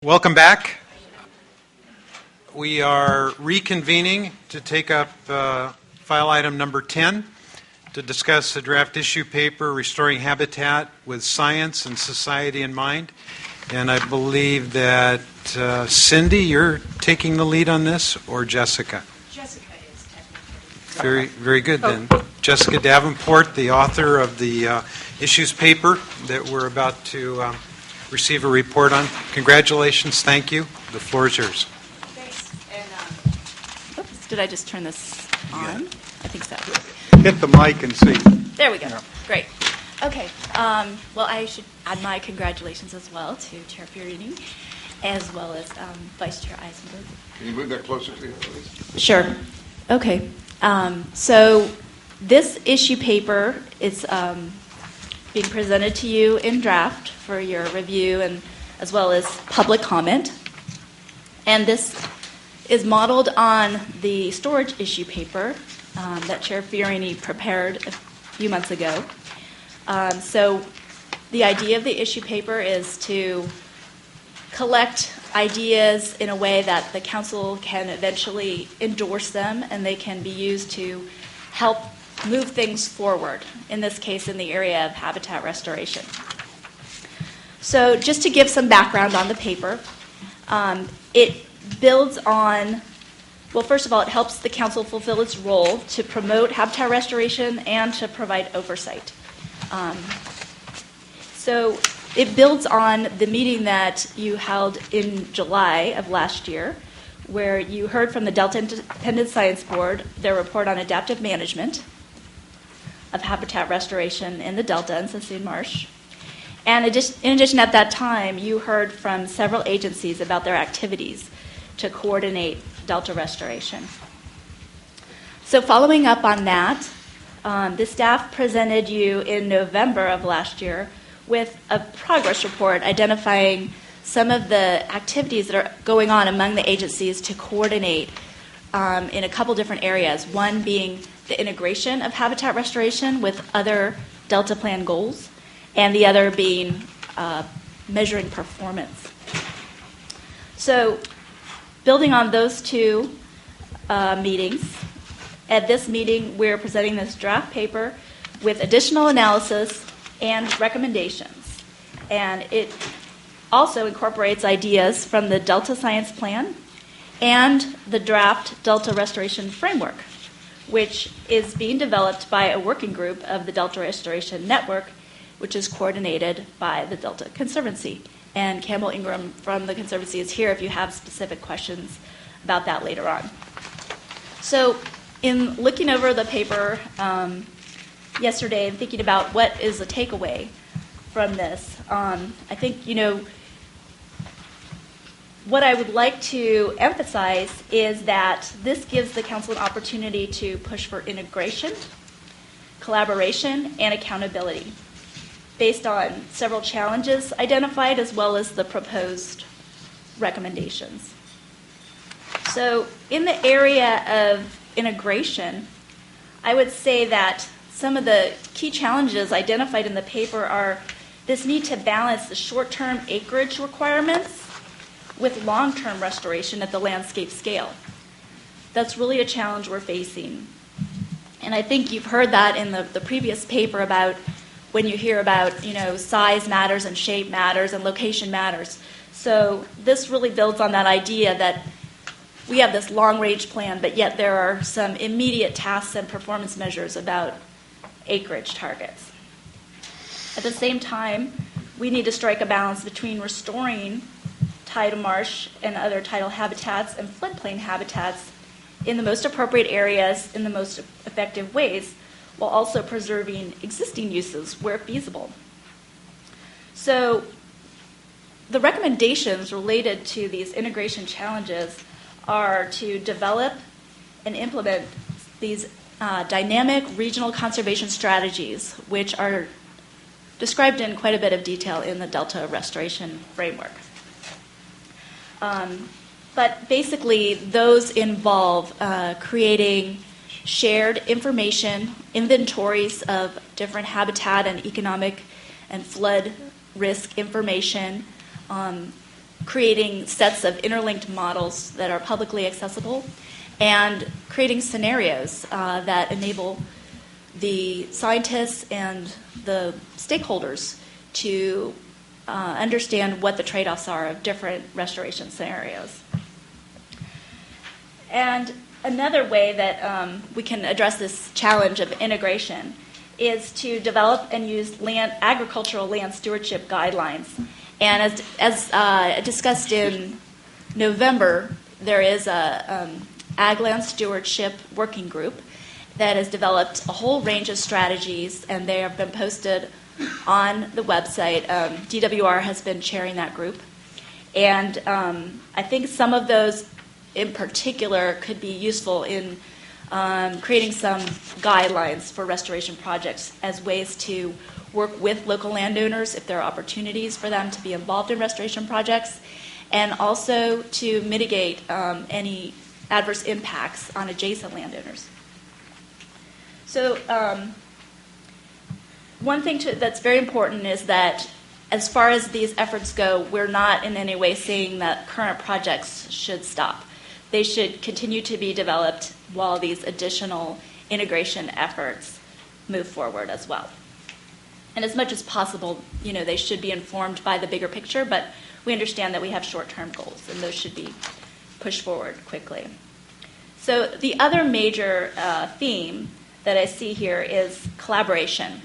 Welcome back. We are reconvening to take up file item number 10 to discuss the draft issue paper, Restoring Habitat with Science and Society in Mind. And I believe that Cindy, you're taking the lead on this, or Jessica? Jessica is technically. Very good then. Jessica Davenport, the author of the issues paper that we're about to receive a report on. Congratulations. Thank you. The floor is yours. Thanks. And, oops, did I just turn this on? Yeah. I think so. Hit the mic and see. There we go. Great. Okay. Well, I should add my congratulations as well to Chair Fiorini, as well as Vice Chair Eisenberg. Can you move that closer to you, please? Sure. Okay. So this issue paper is being presented to you in draft for your review and as well as public comment. And this is modeled on the storage issue paper that Chair Fiorini prepared a few months ago. So the idea of the issue paper is to collect ideas in a way that the council can eventually endorse them and they can be used to help move things forward, in this case in the area of habitat restoration. So just to give some background on the paper, it builds on, well, first of all, it helps the council fulfill its role to promote habitat restoration and to provide oversight. So it builds on the meeting that you held in July of last year, where you heard from the Delta Independent Science Board their report on adaptive management of habitat restoration in the Delta and Sassoon Marsh. And in addition, at that time, you heard from several agencies about their activities to coordinate Delta restoration. So following up on that, the staff presented you in November of last year with a progress report identifying some of the activities that are going on among the agencies to coordinate in a couple different areas, one being the integration of habitat restoration with other Delta Plan goals, and the other being measuring performance. So building on those two meetings, at this meeting we're presenting this draft paper with additional analysis and recommendations. And it also incorporates ideas from the Delta Science Plan and the draft Delta Restoration Framework, which is being developed by a working group of the Delta Restoration Network, which is coordinated by the Delta Conservancy. And Campbell Ingram from the Conservancy is here if you have specific questions about that later on. So in looking over the paper yesterday and thinking about what is the takeaway from this, I think, what I would like to emphasize is that this gives the council an opportunity to push for integration, collaboration, and accountability based on several challenges identified as well as the proposed recommendations. So in the area of integration, I would say that some of the key challenges identified in the paper are this need to balance the short-term acreage requirements with long-term restoration at the landscape scale. That's really a challenge we're facing. And I think you've heard that in the previous paper about when you hear about, size matters and shape matters and location matters. So this really builds on that idea that we have this long-range plan, but yet there are some immediate tasks and performance measures about acreage targets. At the same time, we need to strike a balance between restoring tidal marsh and other tidal habitats and floodplain habitats in the most appropriate areas in the most effective ways, while also preserving existing uses where feasible. So the recommendations related to these integration challenges are to develop and implement these dynamic regional conservation strategies, which are described in quite a bit of detail in the Delta Restoration Framework. But basically, those involve creating shared information, inventories of different habitat and economic and flood risk information, creating sets of interlinked models that are publicly accessible, and creating scenarios that enable the scientists and the stakeholders to understand what the trade-offs are of different restoration scenarios. And another way that we can address this challenge of integration is to develop and use agricultural land stewardship guidelines. And as discussed in November, there is a Ag Land Stewardship Working Group that has developed a whole range of strategies, and they have been posted on the website. DWR has been chairing that group. And I think some of those in particular could be useful in creating some guidelines for restoration projects as ways to work with local landowners if there are opportunities for them to be involved in restoration projects, and also to mitigate any adverse impacts on adjacent landowners. So one thing that's very important is that as far as these efforts go, we're not in any way saying that current projects should stop. They should continue to be developed while these additional integration efforts move forward as well. And as much as possible, they should be informed by the bigger picture, but we understand that we have short-term goals, and those should be pushed forward quickly. So the other major theme that I see here is collaboration.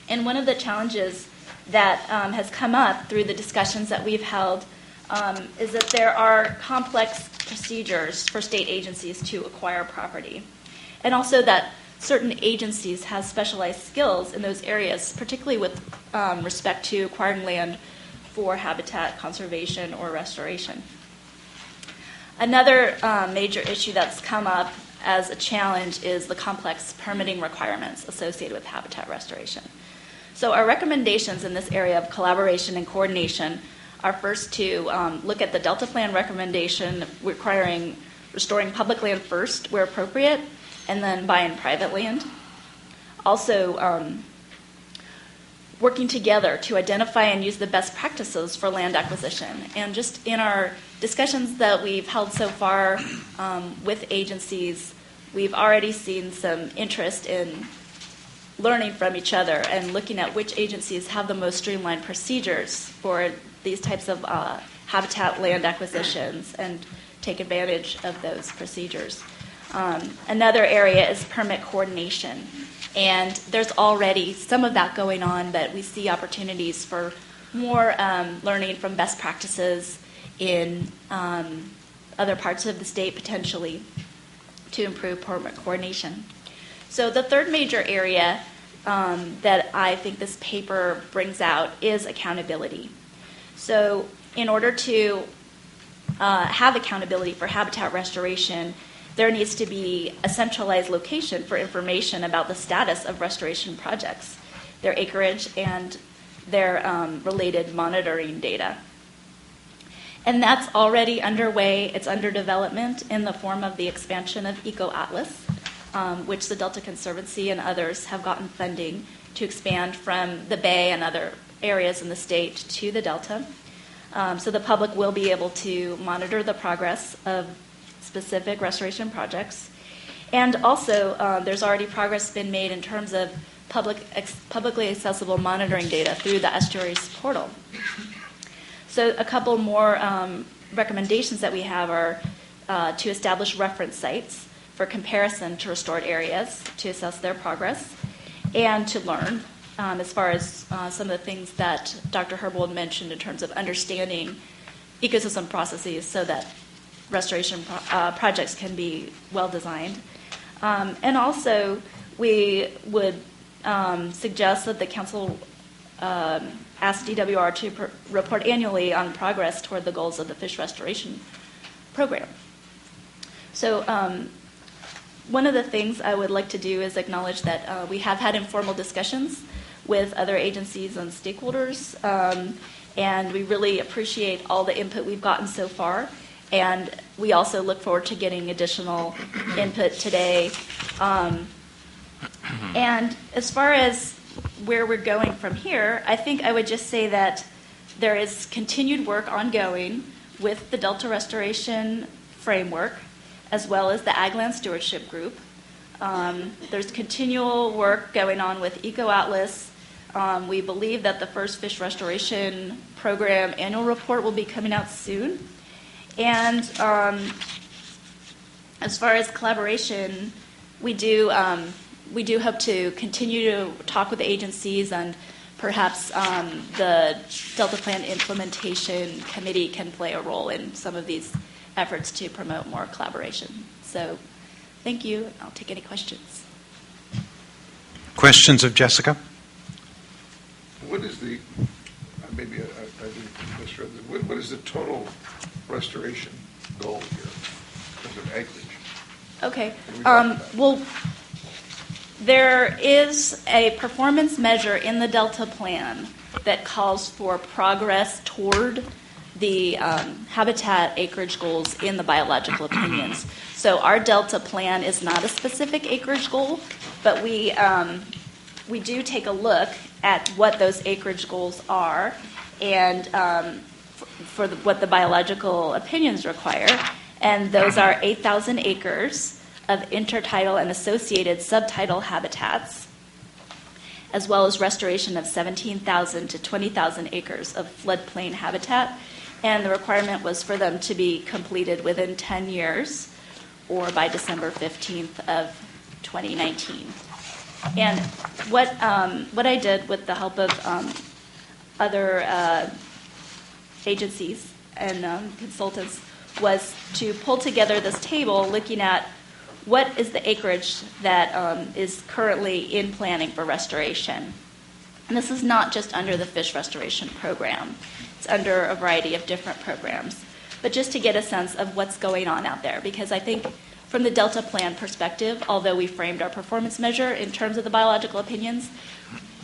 And one of the challenges that has come up through the discussions that we've held is that there are complex procedures for state agencies to acquire property, and also that certain agencies have specialized skills in those areas, particularly with respect to acquiring land for habitat conservation or restoration. Another major issue that's come up as a challenge is the complex permitting requirements associated with habitat restoration. So our recommendations in this area of collaboration and coordination are first to look at the Delta Plan recommendation requiring restoring public land first where appropriate, and then buying private land. Also, working together to identify and use the best practices for land acquisition. And just in our discussions that we've held so far with agencies, we've already seen some interest in learning from each other and looking at which agencies have the most streamlined procedures for these types of habitat land acquisitions and take advantage of those procedures. Another area is permit coordination. And there's already some of that going on, but we see opportunities for more learning from best practices in other parts of the state potentially to improve permit coordination. So the third major area that I think this paper brings out is accountability. So in order to have accountability for habitat restoration, there needs to be a centralized location for information about the status of restoration projects, their acreage, and their related monitoring data. And that's already underway. It's under development in the form of the expansion of EcoAtlas, which the Delta Conservancy and others have gotten funding to expand from the Bay and other areas in the state to the Delta. So the public will be able to monitor the progress of specific restoration projects. And also, there's already progress been made in terms of publicly accessible monitoring data through the estuaries portal. So a couple more recommendations that we have are to establish reference sites for comparison to restored areas to assess their progress and to learn as far as some of the things that Dr. Herbold mentioned in terms of understanding ecosystem processes so that restoration projects can be well designed. And also, we would suggest that the council ask DWR to report annually on progress toward the goals of the fish restoration program. So one of the things I would like to do is acknowledge that we have had informal discussions with other agencies and stakeholders, and we really appreciate all the input we've gotten so far. And we also look forward to getting additional input today. And as far as where we're going from here, I think I would just say that There is continued work ongoing with the Delta Restoration Framework, as well as the Ag Land Stewardship Group. There's continual work going on with Eco Atlas. We believe that the first fish restoration program annual report will be coming out soon. And as far as collaboration, we do hope to continue to talk with the agencies, and perhaps the Delta Plan Implementation Committee can play a role in some of these efforts to promote more collaboration. So thank you. I'll take any questions. Questions of Jessica? What is the, maybe I didn't misread this, what is the total restoration goal here in terms of acreage? Okay. What are we talking about? Well, there is a performance measure in the Delta Plan that calls for progress toward the habitat acreage goals in the biological opinions. So our Delta Plan is not a specific acreage goal, but we do take a look at what those acreage goals are and for what the biological opinions require. And those are 8,000 acres of intertidal and associated subtidal habitats, as well as restoration of 17,000 to 20,000 acres of floodplain habitat. And the requirement was for them to be completed within 10 years or by December 15th of 2019. And what I did with the help of other agencies and consultants was to pull together this table looking at what is the acreage that is currently in planning for restoration. And this is not just under the fish restoration program. It's under a variety of different programs. But just to get a sense of what's going on out there, because I think from the Delta Plan perspective, although we framed our performance measure in terms of the biological opinions,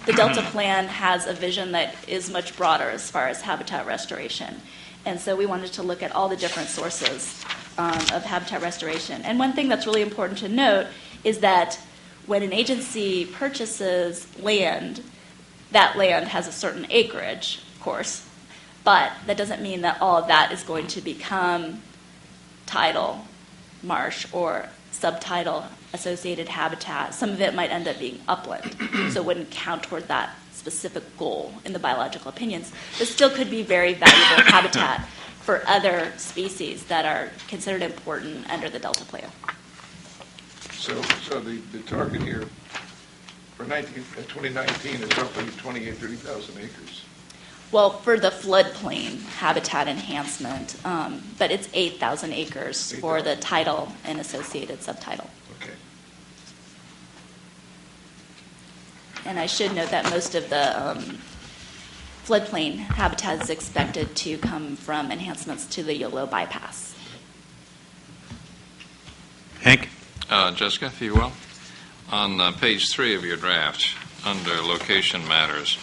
the Delta Plan has a vision that is much broader as far as habitat restoration. And so we wanted to look at all the different sources of habitat restoration. And one thing that's really important to note is that when an agency purchases land, that land has a certain acreage, of course, but that doesn't mean that all of that is going to become tidal marsh or subtidal associated habitat. Some of it might end up being upland, so it wouldn't count toward that specific goal in the biological opinions. This still could be very valuable habitat for other species that are considered important under the Delta Plan. So the target here for 2019 is roughly 30,000 acres. Well, for the floodplain habitat enhancement, but it's 8,000 acres for the tidal and associated subtidal. Okay. And I should note that most of the floodplain habitat is expected to come from enhancements to the Yolo bypass. Hank? Jessica, if you will. On page 3 of your draft, under location matters,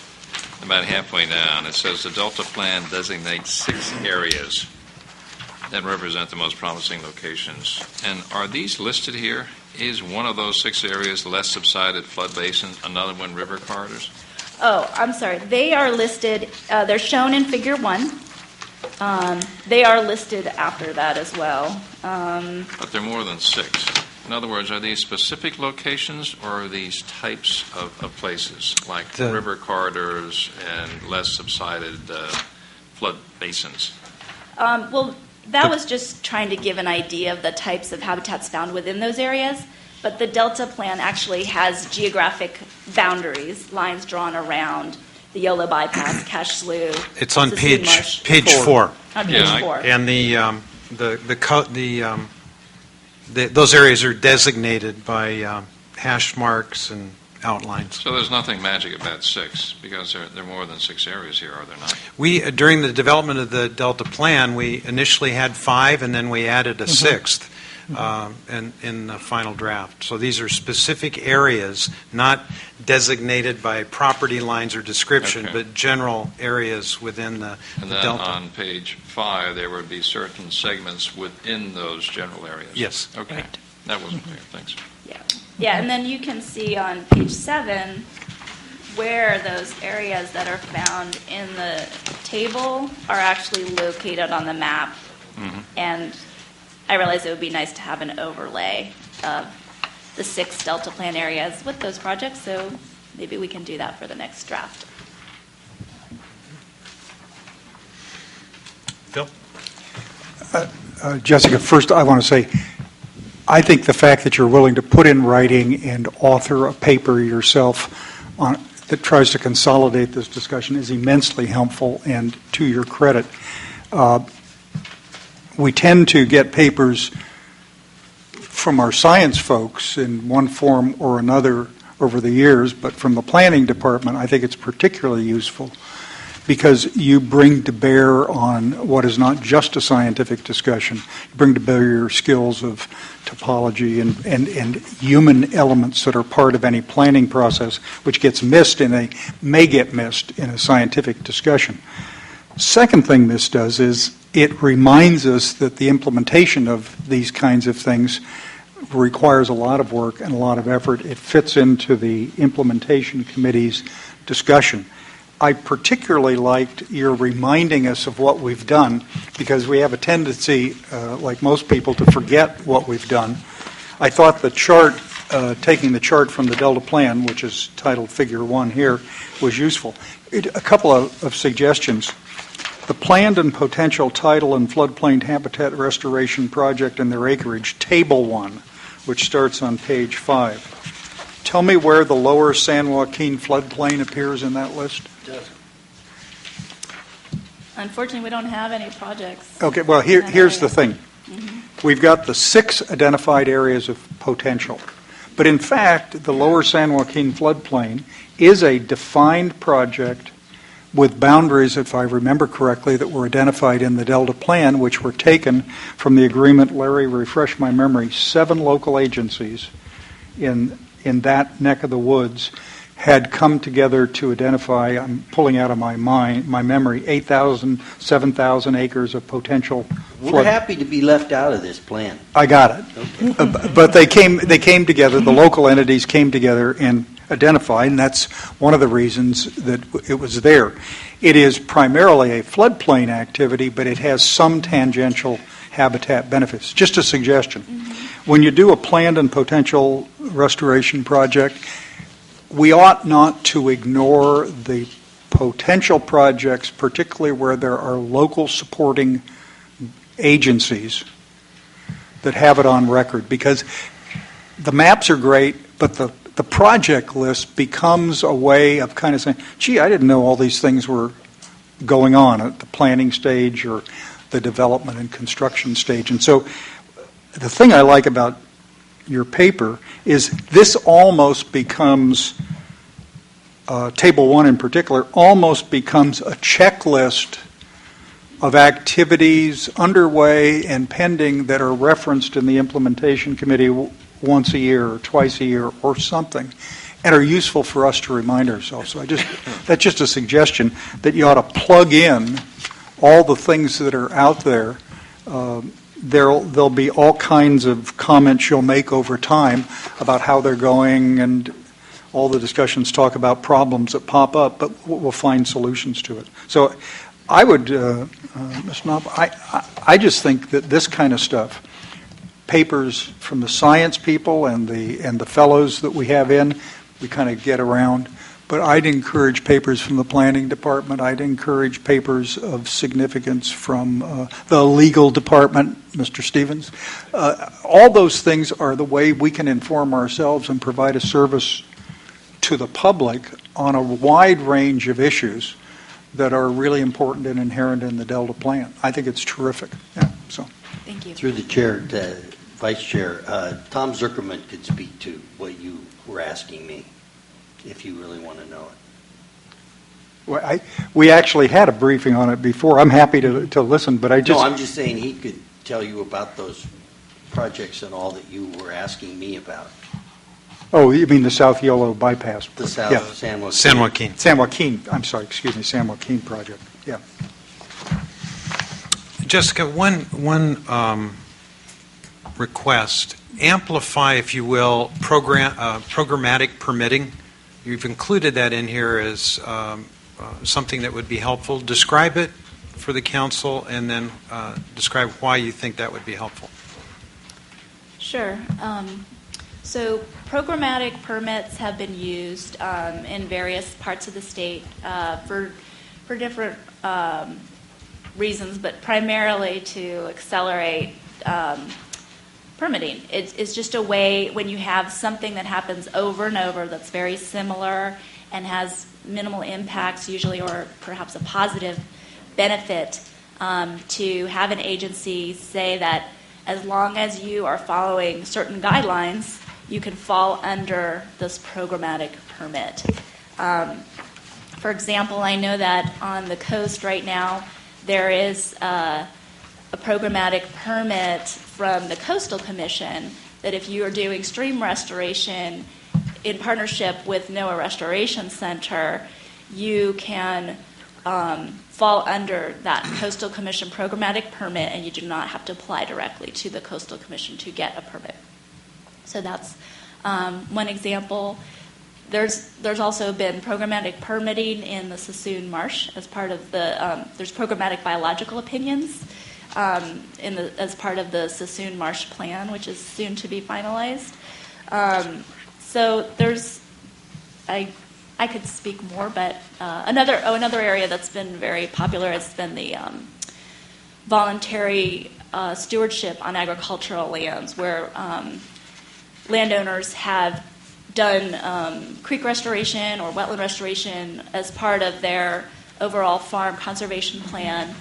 about halfway down, it says the Delta Plan designates 6 areas that represent the most promising locations. And are these listed here? Is one of those 6 areas less subsided flood basins, another one river corridors? Oh, I'm sorry. They are listed, they're shown in Figure 1. They are listed after that as well. But they're more than 6. In other words, are these specific locations or are these types of places, like river corridors and less subsided flood basins? Well, that was just trying to give an idea of the types of habitats found within those areas. But the Delta Plan actually has geographic boundaries, lines drawn around the Yolo bypass, Cache Slough. It's on Sassoon Marsh. page 4. On page 4. And those areas are designated by hash marks and outlines. So there's nothing magic about 6, because there are more than 6 areas here, are there not? We, during the development of the Delta Plan, we initially had 5, and then we added a 6th in the final draft. So these are specific areas, not designated by property lines or description, Okay. but general areas within the And then Delta. on page 5, there would be certain segments within those general areas. Yes. Okay. Right. That wasn't clear. Thanks. Yeah, and then you can see on page 7 where those areas that are found in the table are actually located on the map, and I realize it would be nice to have an overlay of the 6 Delta Plan areas with those projects, so maybe we can do that for the next draft. Phil? Jessica, first I want to say, I think the fact that you're willing to put in writing and author a paper yourself that tries to consolidate this discussion is immensely helpful, and to your credit. We tend to get papers from our science folks in one form or another over the years, but from the planning department, I think it's particularly useful because you bring to bear on what is not just a scientific discussion. You bring to bear your skills of topology and human elements that are part of any planning process, which may get missed in a scientific discussion. Second thing this does is it reminds us that the implementation of these kinds of things requires a lot of work and a lot of effort. It fits into the implementation committee's discussion. I particularly liked your reminding us of what we've done because we have a tendency, like most people, to forget what we've done. I thought the chart, taking the chart from the Delta Plan, which is titled Figure 1 here, was useful. A couple of suggestions. The planned and potential tidal and floodplain habitat restoration project and their acreage, Table 1, which starts on page 5. Tell me where the lower San Joaquin floodplain appears in that list. Unfortunately, we don't have any projects. Okay, well, here's the thing. We've got the 6 identified areas of potential. But in fact, the lower San Joaquin floodplain is a defined project with boundaries, if I remember correctly, that were identified in the Delta Plan, which were taken from the agreement. Larry, refresh my memory, 7 local agencies in that neck of the woods had come together to identify, I'm pulling out of my memory, 8,000, 7,000 acres of potential flood. We're happy to be left out of this plan. I got it. Okay. But they came together, the local entities came together and identified, and that's one of the reasons that it was there. It is primarily a floodplain activity, but it has some tangential habitat benefits. Just a suggestion. When you do a planned and potential restoration project, we ought not to ignore the potential projects, particularly where there are local supporting agencies that have it on record, because the maps are great, but the project list becomes a way of kind of saying, gee, I didn't know all these things were going on at the planning stage or the development and construction stage. And so the thing I like about your paper is this almost becomes, Table 1 in particular, almost becomes a checklist of activities underway and pending that are referenced in the implementation committee once a year or twice a year or something, and are useful for us to remind ourselves. So that's just a suggestion that you ought to plug in all the things that are out there. There'll be all kinds of comments you'll make over time about how they're going, and all the discussions talk about problems that pop up, but we'll find solutions to it. So I would, Ms. Knob, I just think that this kind of stuff, papers from the science people and the fellows that we have in, we kind of get around. But I'd encourage papers from the planning department. I'd encourage papers of significance from the legal department, Mr. Stevens. All those things are the way we can inform ourselves and provide a service to the public on a wide range of issues that are really important and inherent in the Delta Plan. I think it's terrific. Yeah, so. Thank you. Through the chair, Vice Chair, Tom Zuckerman could speak to what you were asking me, if you really want to know it. Well, we actually had a briefing on it before. I'm happy to listen, but No, I'm just saying he could tell you about those projects and all that you were asking me about. Oh, you mean the South Yolo bypass? The South Yeah. San Joaquin. San Joaquin. San Joaquin, I'm sorry, excuse me, San Joaquin project. Yeah. Jessica, one request. Amplify, if you will, programmatic permitting. You've included that in here as something that would be helpful. Describe it for the council, and then describe why you think that would be helpful. Sure. So programmatic permits have been used in various parts of the state for different reasons, but primarily to accelerate permitting. It's just a way when you have something that happens over and over that's very similar and has minimal impacts usually, or perhaps a positive benefit, to have an agency say that as long as you are following certain guidelines, you can fall under this programmatic permit. For example, I know that on the coast right now, there is a programmatic permit from the Coastal Commission that if you are doing stream restoration in partnership with NOAA Restoration Center, you can fall under that Coastal Commission programmatic permit, and you do not have to apply directly to the Coastal Commission to get a permit. So that's one example. There's also been programmatic permitting in the Sassoon Marsh as part of the there's programmatic biological opinions as part of the Sassoon Marsh plan, which is soon to be finalized. So there's I could speak more, but another area that's been very popular has been the voluntary stewardship on agricultural lands, where landowners have done creek restoration or wetland restoration as part of their overall farm conservation plan,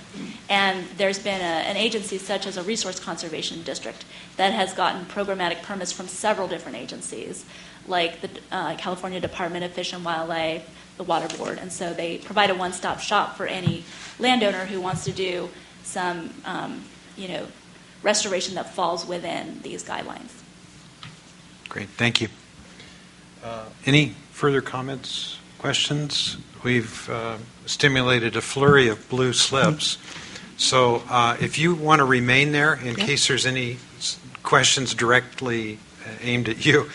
and there's been an agency such as a resource conservation district that has gotten programmatic permits from several different agencies, like the California Department of Fish and Wildlife, the Water Board, and so they provide a one-stop shop for any landowner who wants to do some, restoration that falls within these guidelines. Great, thank you. Any further comments, questions? We've stimulated a flurry of blue slips. So if you want to remain there in case there's any questions directly aimed at you,